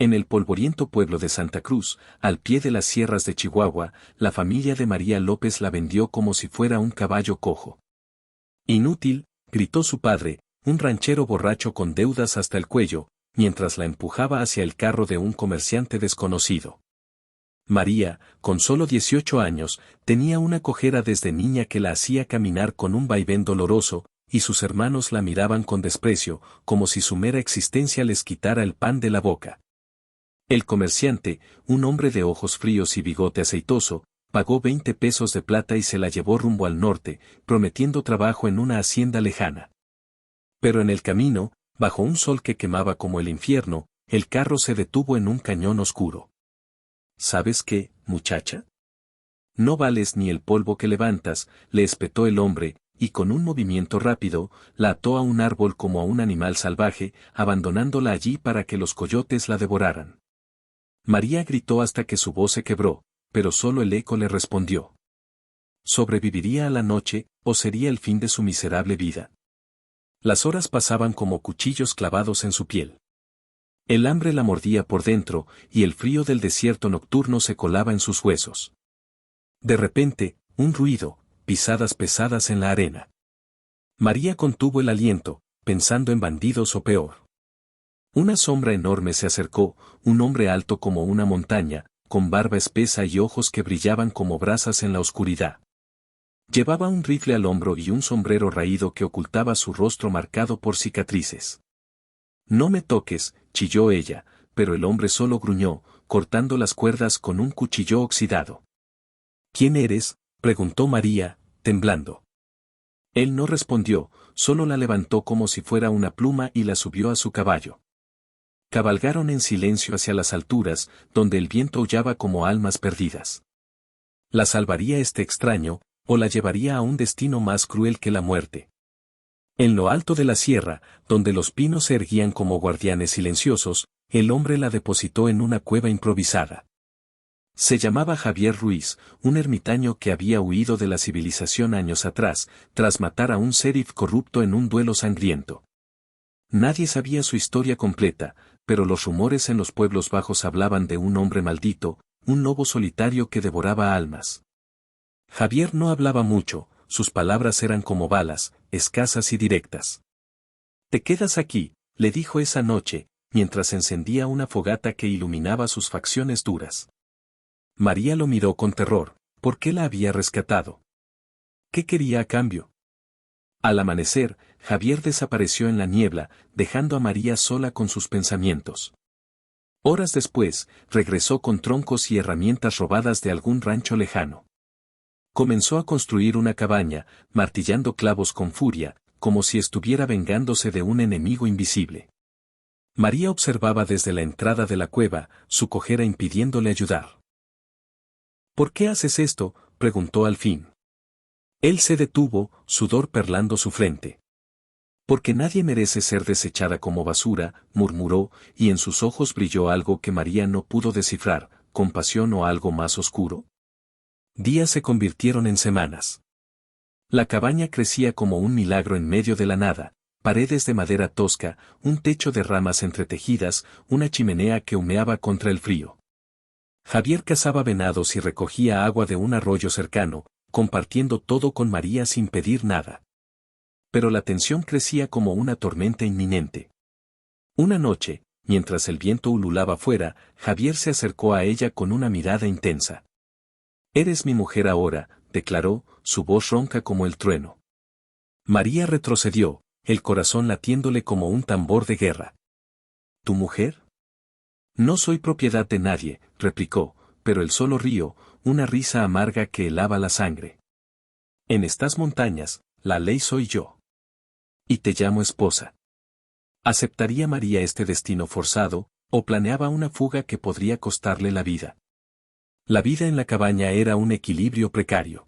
En el polvoriento pueblo de Santa Cruz, al pie de las sierras de Chihuahua, la familia de María López la vendió como si fuera un caballo cojo. Inútil, gritó su padre, un ranchero borracho con deudas hasta el cuello, mientras la empujaba hacia el carro de un comerciante desconocido. María, con solo 18 años, tenía una cojera desde niña que la hacía caminar con un vaivén doloroso, y sus hermanos la miraban con desprecio, como si su mera existencia les quitara el pan de la boca. El comerciante, un hombre de ojos fríos y bigote aceitoso, pagó 20 pesos de plata y se la llevó rumbo al norte, prometiendo trabajo en una hacienda lejana. Pero en el camino, bajo un sol que quemaba como el infierno, el carro se detuvo en un cañón oscuro. ¿Sabes qué, muchacha? No vales ni el polvo que levantas, le espetó el hombre, y con un movimiento rápido, la ató a un árbol como a un animal salvaje, abandonándola allí para que los coyotes la devoraran. María gritó hasta que su voz se quebró, pero solo el eco le respondió. ¿Sobreviviría a la noche, o sería el fin de su miserable vida? Las horas pasaban como cuchillos clavados en su piel. El hambre la mordía por dentro, y el frío del desierto nocturno se colaba en sus huesos. De repente, un ruido, pisadas pesadas en la arena. María contuvo el aliento, pensando en bandidos o peor. Una sombra enorme se acercó, un hombre alto como una montaña, con barba espesa y ojos que brillaban como brasas en la oscuridad. Llevaba un rifle al hombro y un sombrero raído que ocultaba su rostro marcado por cicatrices. «No me toques», chilló ella, pero el hombre solo gruñó, cortando las cuerdas con un cuchillo oxidado. «¿Quién eres?», preguntó María, temblando. Él no respondió, solo la levantó como si fuera una pluma y la subió a su caballo. Cabalgaron en silencio hacia las alturas, donde el viento aullaba como almas perdidas. ¿La salvaría este extraño, o la llevaría a un destino más cruel que la muerte? En lo alto de la sierra, donde los pinos se erguían como guardianes silenciosos, el hombre la depositó en una cueva improvisada. Se llamaba Javier Ruiz, un ermitaño que había huido de la civilización años atrás, tras matar a un sheriff corrupto en un duelo sangriento. Nadie sabía su historia completa, pero los rumores en los pueblos bajos hablaban de un hombre maldito, un lobo solitario que devoraba almas. Javier no hablaba mucho, sus palabras eran como balas, escasas y directas. «Te quedas aquí», le dijo esa noche, mientras encendía una fogata que iluminaba sus facciones duras. María lo miró con terror. ¿Por qué la había rescatado? ¿Qué quería a cambio? Al amanecer, Javier desapareció en la niebla, dejando a María sola con sus pensamientos. Horas después, regresó con troncos y herramientas robadas de algún rancho lejano. Comenzó a construir una cabaña, martillando clavos con furia, como si estuviera vengándose de un enemigo invisible. María observaba desde la entrada de la cueva, su cojera impidiéndole ayudar. «¿Por qué haces esto?», preguntó al fin. Él se detuvo, sudor perlando su frente. «Porque nadie merece ser desechada como basura», murmuró, y en sus ojos brilló algo que María no pudo descifrar, compasión o algo más oscuro. Días se convirtieron en semanas. La cabaña crecía como un milagro en medio de la nada, paredes de madera tosca, un techo de ramas entretejidas, una chimenea que humeaba contra el frío. Javier cazaba venados y recogía agua de un arroyo cercano, compartiendo todo con María sin pedir nada. Pero la tensión crecía como una tormenta inminente. Una noche, mientras el viento ululaba fuera, Javier se acercó a ella con una mirada intensa. «Eres mi mujer ahora», declaró, su voz ronca como el trueno. María retrocedió, el corazón latiéndole como un tambor de guerra. «¿Tu mujer?». «No soy propiedad de nadie», replicó, pero él solo rió, una risa amarga que helaba la sangre. «En estas montañas, la ley soy yo. Y te llamo esposa». ¿Aceptaría María este destino forzado, o planeaba una fuga que podría costarle la vida? La vida en la cabaña era un equilibrio precario.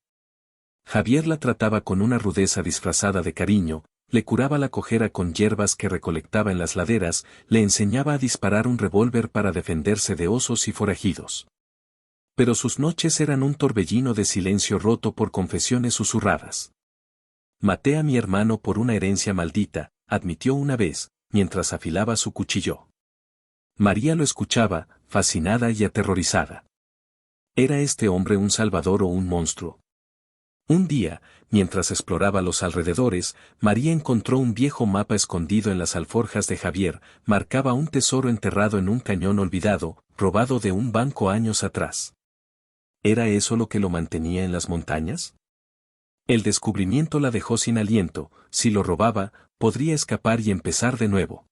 Javier la trataba con una rudeza disfrazada de cariño, le curaba la cojera con hierbas que recolectaba en las laderas, le enseñaba a disparar un revólver para defenderse de osos y forajidos. Pero sus noches eran un torbellino de silencio roto por confesiones susurradas. «Maté a mi hermano por una herencia maldita», admitió una vez, mientras afilaba su cuchillo. María lo escuchaba, fascinada y aterrorizada. ¿Era este hombre un salvador o un monstruo? Un día, mientras exploraba los alrededores, María encontró un viejo mapa escondido en las alforjas de Javier, marcaba un tesoro enterrado en un cañón olvidado, robado de un banco años atrás. ¿Era eso lo que lo mantenía en las montañas? El descubrimiento la dejó sin aliento, si lo robaba, podría escapar y empezar de nuevo.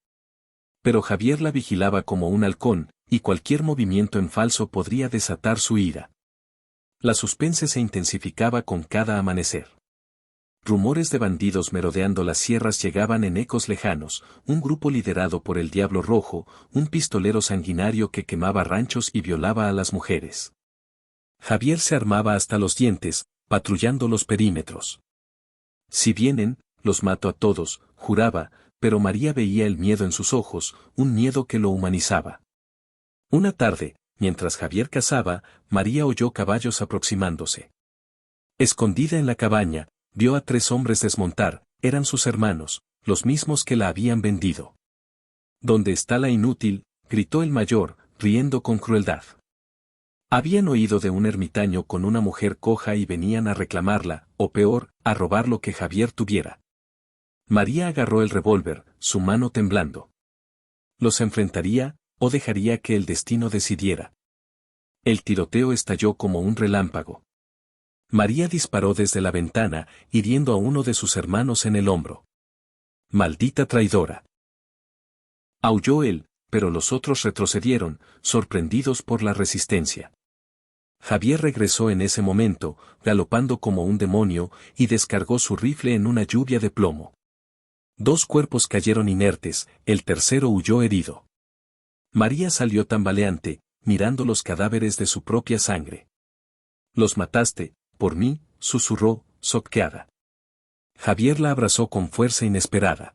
Pero Javier la vigilaba como un halcón, y cualquier movimiento en falso podría desatar su ira. La suspense se intensificaba con cada amanecer. Rumores de bandidos merodeando las sierras llegaban en ecos lejanos, un grupo liderado por el Diablo Rojo, un pistolero sanguinario que quemaba ranchos y violaba a las mujeres. Javier se armaba hasta los dientes, patrullando los perímetros. Si vienen, los mato a todos, juraba, pero María veía el miedo en sus ojos, un miedo que lo humanizaba. Una tarde, mientras Javier cazaba, María oyó caballos aproximándose. Escondida en la cabaña, vio a 3 hombres desmontar, eran sus hermanos, los mismos que la habían vendido. ¿Dónde está la inútil?, gritó el mayor, riendo con crueldad. Habían oído de un ermitaño con una mujer coja y venían a reclamarla, o peor, a robar lo que Javier tuviera. María agarró el revólver, su mano temblando. ¿Los enfrentaría, o dejaría que el destino decidiera? El tiroteo estalló como un relámpago. María disparó desde la ventana, hiriendo a uno de sus hermanos en el hombro. ¡Maldita traidora! Aulló él, pero los otros retrocedieron, sorprendidos por la resistencia. Javier regresó en ese momento, galopando como un demonio, y descargó su rifle en una lluvia de plomo. 2 cuerpos cayeron inertes, el tercero huyó herido. María salió tambaleante, mirando los cadáveres de su propia sangre. «Los mataste, por mí», susurró, socqueada. Javier la abrazó con fuerza inesperada.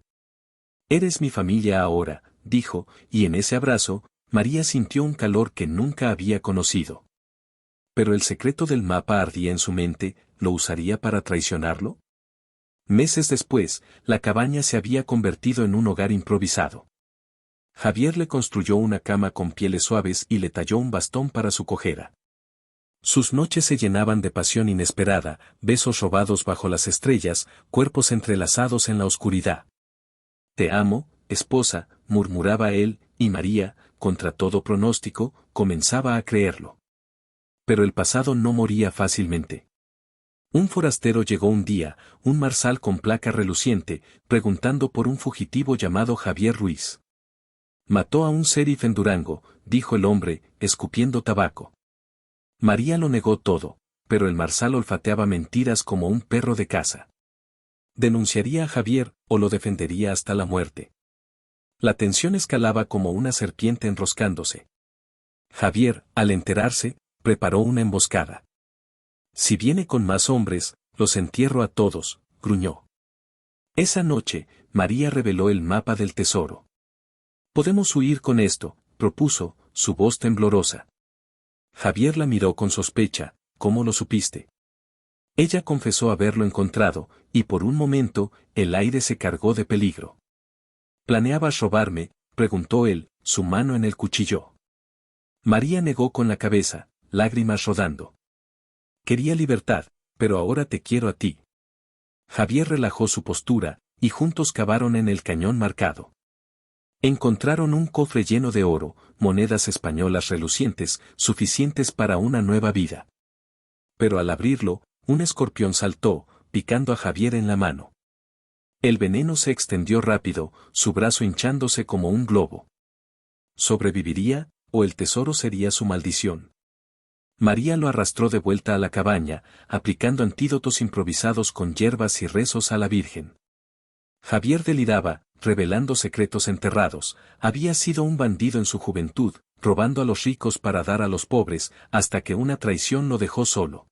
«Eres mi familia ahora», dijo, y en ese abrazo, María sintió un calor que nunca había conocido. Pero el secreto del mapa ardía en su mente, ¿lo usaría para traicionarlo? Meses después, la cabaña se había convertido en un hogar improvisado. Javier le construyó una cama con pieles suaves y le talló un bastón para su cojera. Sus noches se llenaban de pasión inesperada, besos robados bajo las estrellas, cuerpos entrelazados en la oscuridad. «Te amo, esposa», murmuraba él, y María, contra todo pronóstico, comenzaba a creerlo. Pero el pasado no moría fácilmente. Un forastero llegó un día, un marsal con placa reluciente, preguntando por un fugitivo llamado Javier Ruiz. «Mató a un sheriff en Durango», dijo el hombre, escupiendo tabaco. María lo negó todo, pero el marsal olfateaba mentiras como un perro de caza. ¿Denunciaría a Javier, o lo defendería hasta la muerte? La tensión escalaba como una serpiente enroscándose. Javier, al enterarse, preparó una emboscada. «Si viene con más hombres, los entierro a todos», gruñó. Esa noche, María reveló el mapa del tesoro. «Podemos huir con esto», propuso, su voz temblorosa. Javier la miró con sospecha. «¿Cómo lo supiste?». Ella confesó haberlo encontrado, y por un momento, el aire se cargó de peligro. «¿Planeabas robarme?», preguntó él, su mano en el cuchillo. María negó con la cabeza, lágrimas rodando. «Quería libertad, pero ahora te quiero a ti». Javier relajó su postura, y juntos cavaron en el cañón marcado. Encontraron un cofre lleno de oro, monedas españolas relucientes, suficientes para una nueva vida. Pero al abrirlo, un escorpión saltó, picando a Javier en la mano. El veneno se extendió rápido, su brazo hinchándose como un globo. ¿Sobreviviría, o el tesoro sería su maldición? María lo arrastró de vuelta a la cabaña, aplicando antídotos improvisados con hierbas y rezos a la Virgen. Javier deliraba, revelando secretos enterrados, había sido un bandido en su juventud, robando a los ricos para dar a los pobres, hasta que una traición lo dejó solo.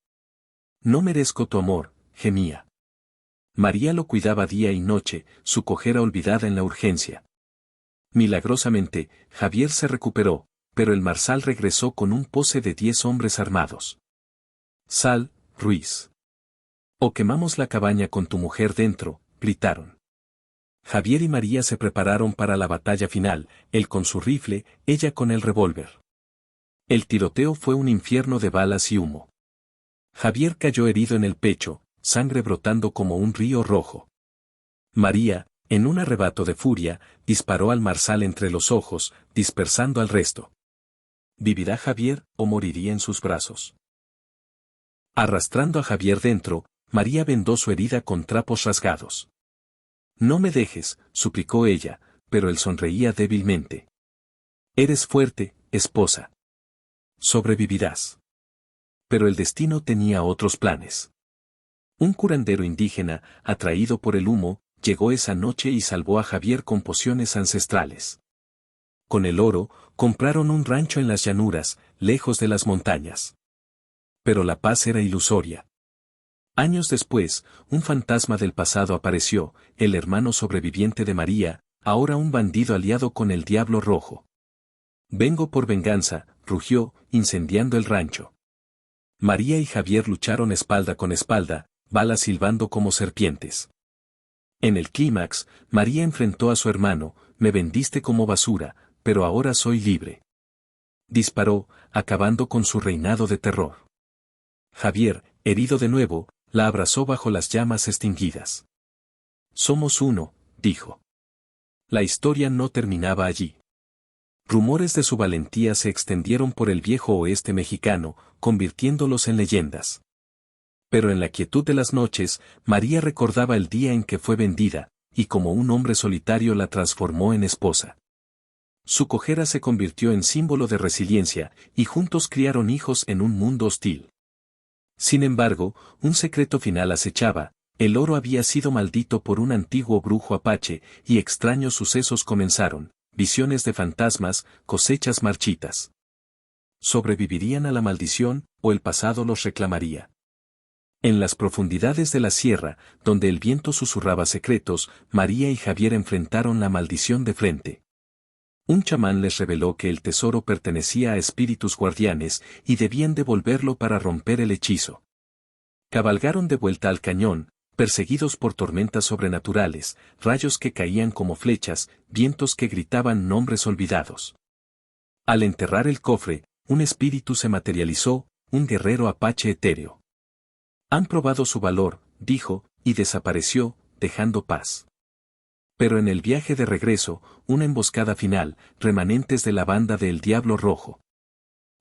«No merezco tu amor», gemía. María lo cuidaba día y noche, su cojera olvidada en la urgencia. Milagrosamente, Javier se recuperó, pero el marsal regresó con un posse de 10 hombres armados. «Sal, Ruiz. O quemamos la cabaña con tu mujer dentro», gritaron. Javier y María se prepararon para la batalla final, él con su rifle, ella con el revólver. El tiroteo fue un infierno de balas y humo. Javier cayó herido en el pecho, sangre brotando como un río rojo. María, en un arrebato de furia, disparó al marzal entre los ojos, dispersando al resto. ¿Vivirá Javier o moriría en sus brazos? Arrastrando a Javier dentro, María vendó su herida con trapos rasgados. No me dejes, suplicó ella, pero él sonreía débilmente. Eres fuerte, esposa. Sobrevivirás. Pero el destino tenía otros planes. Un curandero indígena, atraído por el humo, llegó esa noche y salvó a Javier con pociones ancestrales. Con el oro, compraron un rancho en las llanuras, lejos de las montañas. Pero la paz era ilusoria. Años después, un fantasma del pasado apareció, el hermano sobreviviente de María, ahora un bandido aliado con el Diablo Rojo. Vengo por venganza, rugió, incendiando el rancho. María y Javier lucharon espalda con espalda, balas silbando como serpientes. En el clímax, María enfrentó a su hermano, me vendiste como basura, pero ahora soy libre. Disparó, acabando con su reinado de terror. Javier, herido de nuevo, la abrazó bajo las llamas extinguidas. Somos uno, dijo. La historia no terminaba allí. Rumores de su valentía se extendieron por el viejo oeste mexicano, convirtiéndolos en leyendas. Pero en la quietud de las noches, María recordaba el día en que fue vendida, y como un hombre solitario la transformó en esposa. Su cojera se convirtió en símbolo de resiliencia, y juntos criaron hijos en un mundo hostil. Sin embargo, un secreto final acechaba, el oro había sido maldito por un antiguo brujo apache, y extraños sucesos comenzaron, visiones de fantasmas, cosechas marchitas. ¿Sobrevivirían a la maldición, o el pasado los reclamaría? En las profundidades de la sierra, donde el viento susurraba secretos, María y Javier enfrentaron la maldición de frente. Un chamán les reveló que el tesoro pertenecía a espíritus guardianes y debían devolverlo para romper el hechizo. Cabalgaron de vuelta al cañón, perseguidos por tormentas sobrenaturales, rayos que caían como flechas, vientos que gritaban nombres olvidados. Al enterrar el cofre, un espíritu se materializó, un guerrero apache etéreo. Han probado su valor, dijo, y desapareció, dejando paz. Pero en el viaje de regreso, una emboscada final, remanentes de la banda del Diablo Rojo.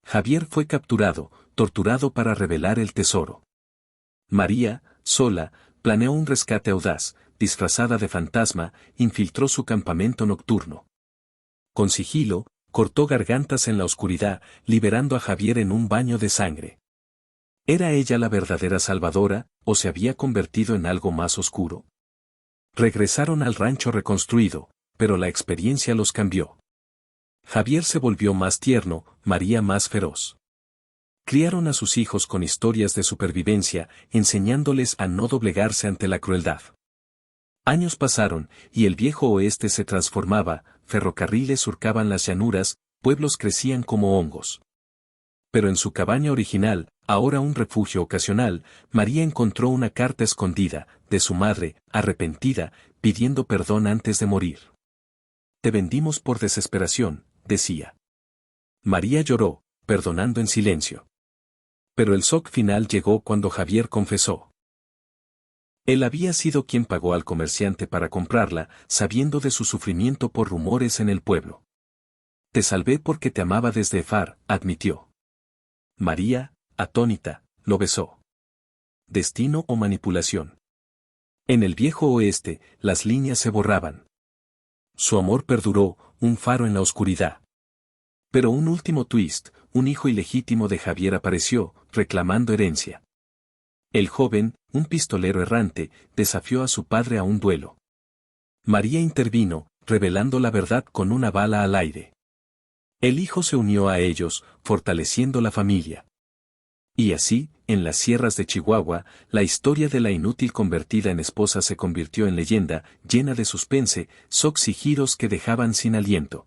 Javier fue capturado, torturado para revelar el tesoro. María, sola, planeó un rescate audaz, disfrazada de fantasma, infiltró su campamento nocturno. Con sigilo, cortó gargantas en la oscuridad, liberando a Javier en un baño de sangre. ¿Era ella la verdadera salvadora, o se había convertido en algo más oscuro? Regresaron al rancho reconstruido, pero la experiencia los cambió. Javier se volvió más tierno, María más feroz. Criaron a sus hijos con historias de supervivencia, enseñándoles a no doblegarse ante la crueldad. Años pasaron, y el viejo oeste se transformaba, ferrocarriles surcaban las llanuras, pueblos crecían como hongos. Pero en su cabaña original, ahora un refugio ocasional, María encontró una carta escondida, de su madre, arrepentida, pidiendo perdón antes de morir. Te vendimos por desesperación, decía. María lloró, perdonando en silencio. Pero el shock final llegó cuando Javier confesó. Él había sido quien pagó al comerciante para comprarla, sabiendo de su sufrimiento por rumores en el pueblo. Te salvé porque te amaba desde Efar, admitió. María, atónita, lo besó. ¿Destino o manipulación? En el viejo oeste, las líneas se borraban. Su amor perduró, un faro en la oscuridad. Pero un último twist, un hijo ilegítimo de Javier apareció, reclamando herencia. El joven, un pistolero errante, desafió a su padre a un duelo. María intervino, revelando la verdad con una bala al aire. El hijo se unió a ellos, fortaleciendo la familia. Y así, en las sierras de Chihuahua, la historia de la inútil convertida en esposa se convirtió en leyenda, llena de suspense, shocks y giros que dejaban sin aliento.